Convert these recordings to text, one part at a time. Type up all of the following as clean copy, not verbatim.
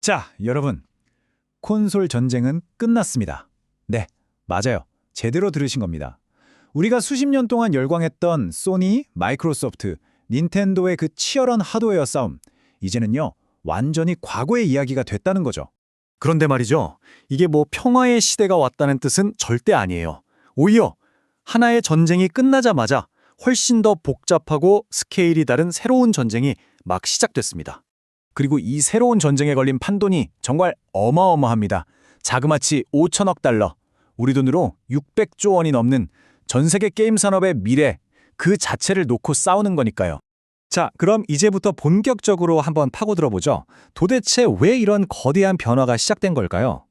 자, 여러분. 콘솔 전쟁은 끝났습니다. 네, 맞아요. 제대로 들으신 겁니다. 우리가 수십 년 동안 열광했던 소니, 마이크로소프트, 닌텐도의 그 치열한 하드웨어 싸움, 이제는요, 완전히 과거의 이야기가 됐다는 거죠. 그런데 말이죠. 이게 뭐 평화의 시대가 왔다는 뜻은 절대 아니에요. 오히려 하나의 전쟁이 끝나자마자 훨씬 더 복잡하고 스케일이 다른 새로운 전쟁이 막 시작됐습니다. 그리고 이 새로운 전쟁에 걸린 판돈이 정말 어마어마합니다. 자그마치 5천억 달러, 우리 돈으로 600조 원이 넘는 전 세계 게임 산업의 미래, 그 자체를 놓고 싸우는 거니까요. 자, 그럼 이제부터 본격적으로 한번 파고들어보죠. 도대체 왜 이런 거대한 변화가 시작된 걸까요?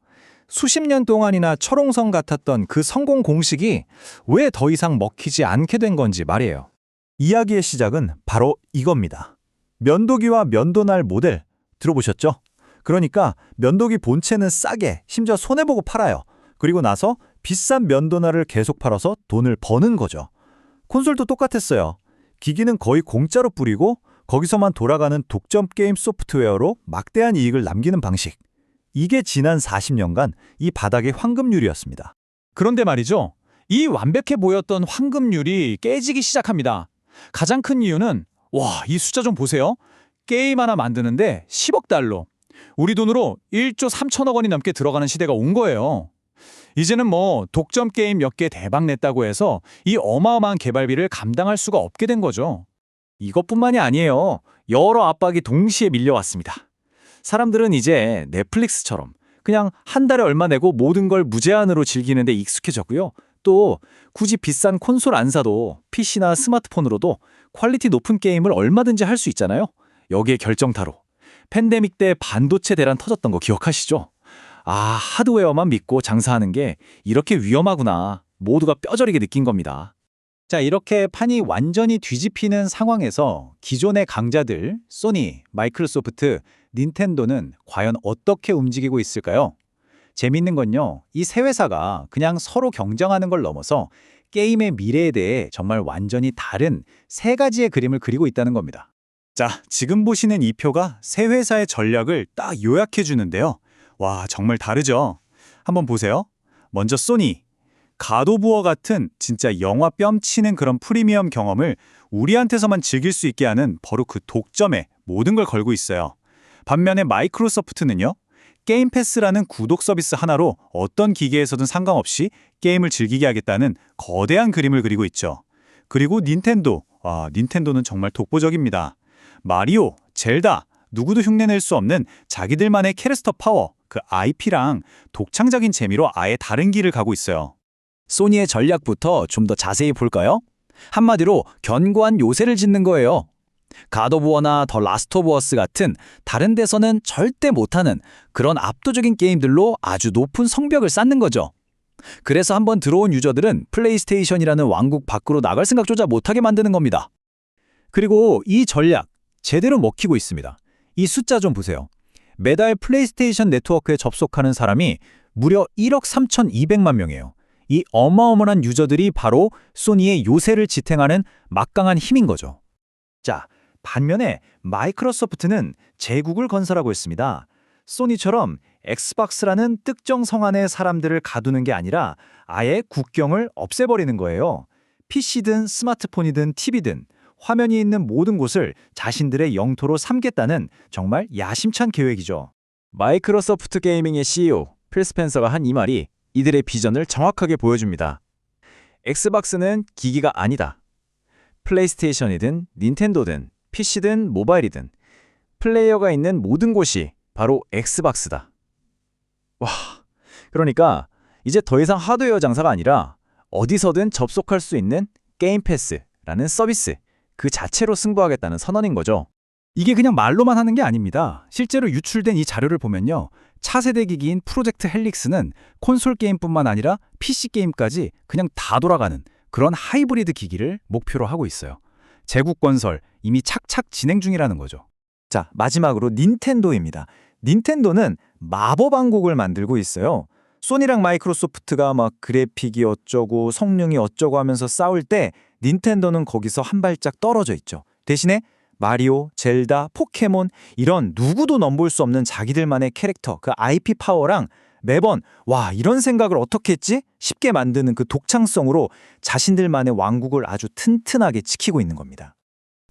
수십 년 동안이나 철옹성 같았던 그 성공 공식이 왜 더 이상 먹히지 않게 된 건지 말이에요. 이야기의 시작은 바로 이겁니다. 면도기와 면도날 모델 들어보셨죠? 그러니까 면도기 본체는 싸게, 심지어 손해보고 팔아요. 그리고 나서 비싼 면도날을 계속 팔아서 돈을 버는 거죠. 콘솔도 똑같았어요. 기기는 거의 공짜로 뿌리고 거기서만 돌아가는 독점 게임 소프트웨어로 막대한 이익을 남기는 방식. 이게 지난 40년간 이 바닥의 황금률이었습니다. 그런데 말이죠. 이 완벽해 보였던 황금률이 깨지기 시작합니다. 가장 큰 이유는 와, 이 숫자 좀 보세요. 게임 하나 만드는데 10억 달러. 우리 돈으로 1조 3천억 원이 넘게 들어가는 시대가 온 거예요. 이제는 뭐 독점 게임 몇 개 대박 냈다고 해서 이 어마어마한 개발비를 감당할 수가 없게 된 거죠. 이것뿐만이 아니에요. 여러 압박이 동시에 밀려왔습니다. 사람들은 이제 넷플릭스처럼 그냥 한 달에 얼마 내고 모든 걸 무제한으로 즐기는데 익숙해졌고요. 또 굳이 비싼 콘솔 안 사도 PC나 스마트폰으로도 퀄리티 높은 게임을 얼마든지 할 수 있잖아요. 여기에 결정타로 팬데믹 때 반도체 대란 터졌던 거 기억하시죠? 아, 하드웨어만 믿고 장사하는 게 이렇게 위험하구나. 모두가 뼈저리게 느낀 겁니다. 자, 이렇게 판이 완전히 뒤집히는 상황에서 기존의 강자들, 소니, 마이크로소프트, 닌텐도는 과연 어떻게 움직이고 있을까요? 재밌는 건요, 이 세 회사가 그냥 서로 경쟁하는 걸 넘어서 게임의 미래에 대해 정말 완전히 다른 세 가지의 그림을 그리고 있다는 겁니다. 자, 지금 보시는 이 표가 세 회사의 전략을 딱 요약해 주는데요. 와, 정말 다르죠? 한번 보세요. 먼저 소니. 갓 오브 워 같은 진짜 영화 뺨치는 그런 프리미엄 경험을 우리한테서만 즐길 수 있게 하는 바로 그 독점에 모든 걸 걸고 있어요. 반면에 마이크로소프트는요. 게임 패스라는 구독 서비스 하나로 어떤 기계에서든 상관없이 게임을 즐기게 하겠다는 거대한 그림을 그리고 있죠. 그리고 닌텐도. 닌텐도는 정말 독보적입니다. 마리오, 젤다, 누구도 흉내낼 수 없는 자기들만의 캐릭터 파워, 그 IP랑 독창적인 재미로 아예 다른 길을 가고 있어요. 소니의 전략부터 좀 더 자세히 볼까요? 한마디로 견고한 요새를 짓는 거예요. 갓 오브 워나 더 라스트 오브 어스 같은 다른 데서는 절대 못하는 그런 압도적인 게임들로 아주 높은 성벽을 쌓는 거죠. 그래서 한번 들어온 유저들은 플레이스테이션이라는 왕국 밖으로 나갈 생각조차 못하게 만드는 겁니다. 그리고 이 전략 제대로 먹히고 있습니다. 이 숫자 좀 보세요. 매달 플레이스테이션 네트워크에 접속하는 사람이 무려 1억 3,200만 명이에요. 이 어마어마한 유저들이 바로 소니의 요새를 지탱하는 막강한 힘인 거죠. 자, 반면에 마이크로소프트는 제국을 건설하고 있습니다. 소니처럼 엑스박스라는 특정 성안의 사람들을 가두는 게 아니라 아예 국경을 없애버리는 거예요. PC든 스마트폰이든 TV든 화면이 있는 모든 곳을 자신들의 영토로 삼겠다는 정말 야심찬 계획이죠. 마이크로소프트 게이밍의 CEO 필 스펜서가 한 이 말이 이들의 비전을 정확하게 보여줍니다. 엑스박스는 기기가 아니다. 플레이스테이션이든 닌텐도든 PC든 모바일이든 플레이어가 있는 모든 곳이 바로 엑스박스다. 와, 그러니까 이제 더 이상 하드웨어 장사가 아니라 어디서든 접속할 수 있는 게임 패스라는 서비스 그 자체로 승부하겠다는 선언인 거죠. 이게 그냥 말로만 하는 게 아닙니다. 실제로 유출된 이 자료를 보면요. 차세대 기기인 프로젝트 헬릭스는 콘솔 게임뿐만 아니라 PC 게임까지 그냥 다 돌아가는 그런 하이브리드 기기를 목표로 하고 있어요. 제국 건설 이미 착착 진행 중이라는 거죠. 자, 마지막으로 닌텐도입니다. 닌텐도는 마법 왕국을 만들고 있어요. 소니랑 마이크로소프트가 막 그래픽이 어쩌고 성능이 어쩌고 하면서 싸울 때 닌텐도는 거기서 한 발짝 떨어져 있죠. 대신에 마리오, 젤다, 포켓몬 이런 누구도 넘볼 수 없는 자기들만의 캐릭터, 그 IP 파워랑 매번 와, 이런 생각을 어떻게 했지? 쉽게 만드는 그 독창성으로 자신들만의 왕국을 아주 튼튼하게 지키고 있는 겁니다.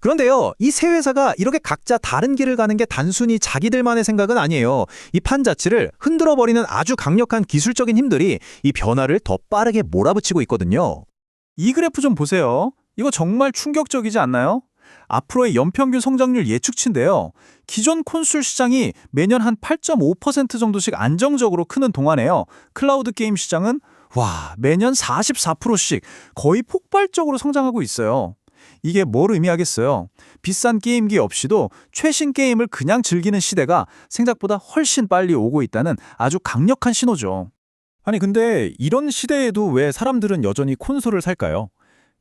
그런데요, 이 세 회사가 이렇게 각자 다른 길을 가는 게 단순히 자기들만의 생각은 아니에요. 이 판 자체를 흔들어버리는 아주 강력한 기술적인 힘들이 이 변화를 더 빠르게 몰아붙이고 있거든요. 이 그래프 좀 보세요. 이거 정말 충격적이지 않나요? 앞으로의 연평균 성장률 예측치인데요. 기존 콘솔 시장이 매년 한 8.5% 정도씩 안정적으로 크는 동안에요. 클라우드 게임 시장은 매년 44%씩 거의 폭발적으로 성장하고 있어요. 이게 뭘 의미하겠어요? 비싼 게임기 없이도 최신 게임을 그냥 즐기는 시대가 생각보다 훨씬 빨리 오고 있다는 아주 강력한 신호죠. 아니 근데 이런 시대에도 왜 사람들은 여전히 콘솔을 살까요?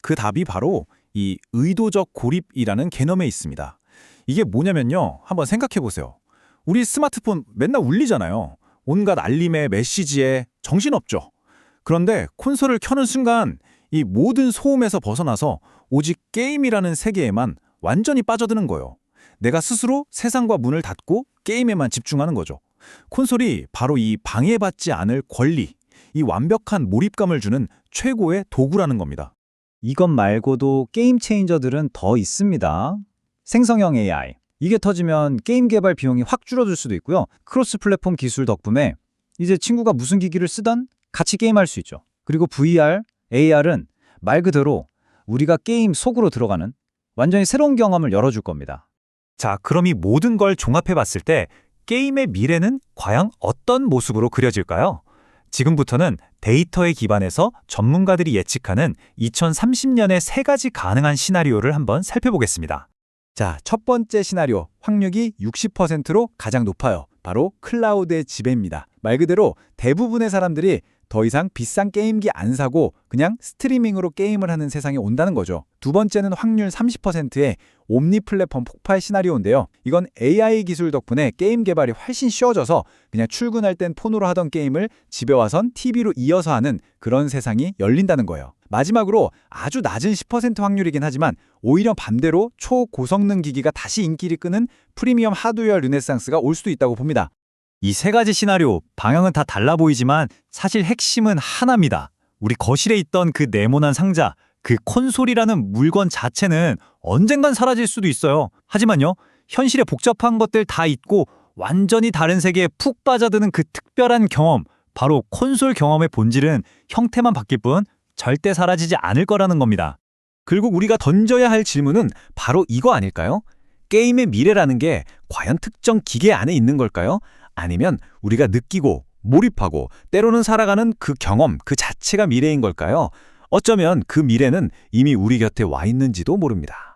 그 답이 바로 이 의도적 고립이라는 개념에 있습니다. 이게 뭐냐면요. 한번 생각해 보세요. 우리 스마트폰 맨날 울리잖아요. 온갖 알림에 메시지에 정신없죠. 그런데 콘솔을 켜는 순간 이 모든 소음에서 벗어나서 오직 게임이라는 세계에만 완전히 빠져드는 거예요. 내가 스스로 세상과 문을 닫고 게임에만 집중하는 거죠. 콘솔이 바로 이 방해받지 않을 권리, 이 완벽한 몰입감을 주는 최고의 도구라는 겁니다. 이것 말고도 게임 체인저들은 더 있습니다. 생성형 AI. 이게 터지면 게임 개발 비용이 확 줄어들 수도 있고요. 크로스 플랫폼 기술 덕분에 이제 친구가 무슨 기기를 쓰던 같이 게임할 수 있죠. 그리고 VR, AR은 말 그대로 우리가 게임 속으로 들어가는 완전히 새로운 경험을 열어줄 겁니다. 자, 그럼 이 모든 걸 종합해 봤을 때 게임의 미래는 과연 어떤 모습으로 그려질까요? 지금부터는 데이터에 기반해서 전문가들이 예측하는 2030년의 세 가지 가능한 시나리오를 한번 살펴보겠습니다. 자, 첫 번째 시나리오, 확률이 60%로 가장 높아요. 바로 클라우드의 지배입니다. 말 그대로 대부분의 사람들이 더 이상 비싼 게임기 안 사고 그냥 스트리밍으로 게임을 하는 세상이 온다는 거죠. 두 번째는 확률 30%의 옴니 플랫폼 폭발 시나리오인데요. 이건 AI 기술 덕분에 게임 개발이 훨씬 쉬워져서 그냥 출근할 땐 폰으로 하던 게임을 집에 와선 TV로 이어서 하는 그런 세상이 열린다는 거예요. 마지막으로 아주 낮은 10% 확률이긴 하지만 오히려 반대로 초고성능 기기가 다시 인기를 끄는 프리미엄 하드웨어 르네상스가 올 수도 있다고 봅니다. 이 세 가지 시나리오, 방향은 다 달라 보이지만 사실 핵심은 하나입니다. 우리 거실에 있던 그 네모난 상자, 그 콘솔이라는 물건 자체는 언젠간 사라질 수도 있어요. 하지만요, 현실의 복잡한 것들 다 잊고 완전히 다른 세계에 푹 빠져드는 그 특별한 경험, 바로 콘솔 경험의 본질은 형태만 바뀔 뿐 절대 사라지지 않을 거라는 겁니다. 결국 우리가 던져야 할 질문은 바로 이거 아닐까요? 게임의 미래라는 게 과연 특정 기계 안에 있는 걸까요? 아니면 우리가 느끼고 몰입하고 때로는 살아가는 그 경험 그 자체가 미래인 걸까요? 어쩌면 그 미래는 이미 우리 곁에 와 있는지도 모릅니다.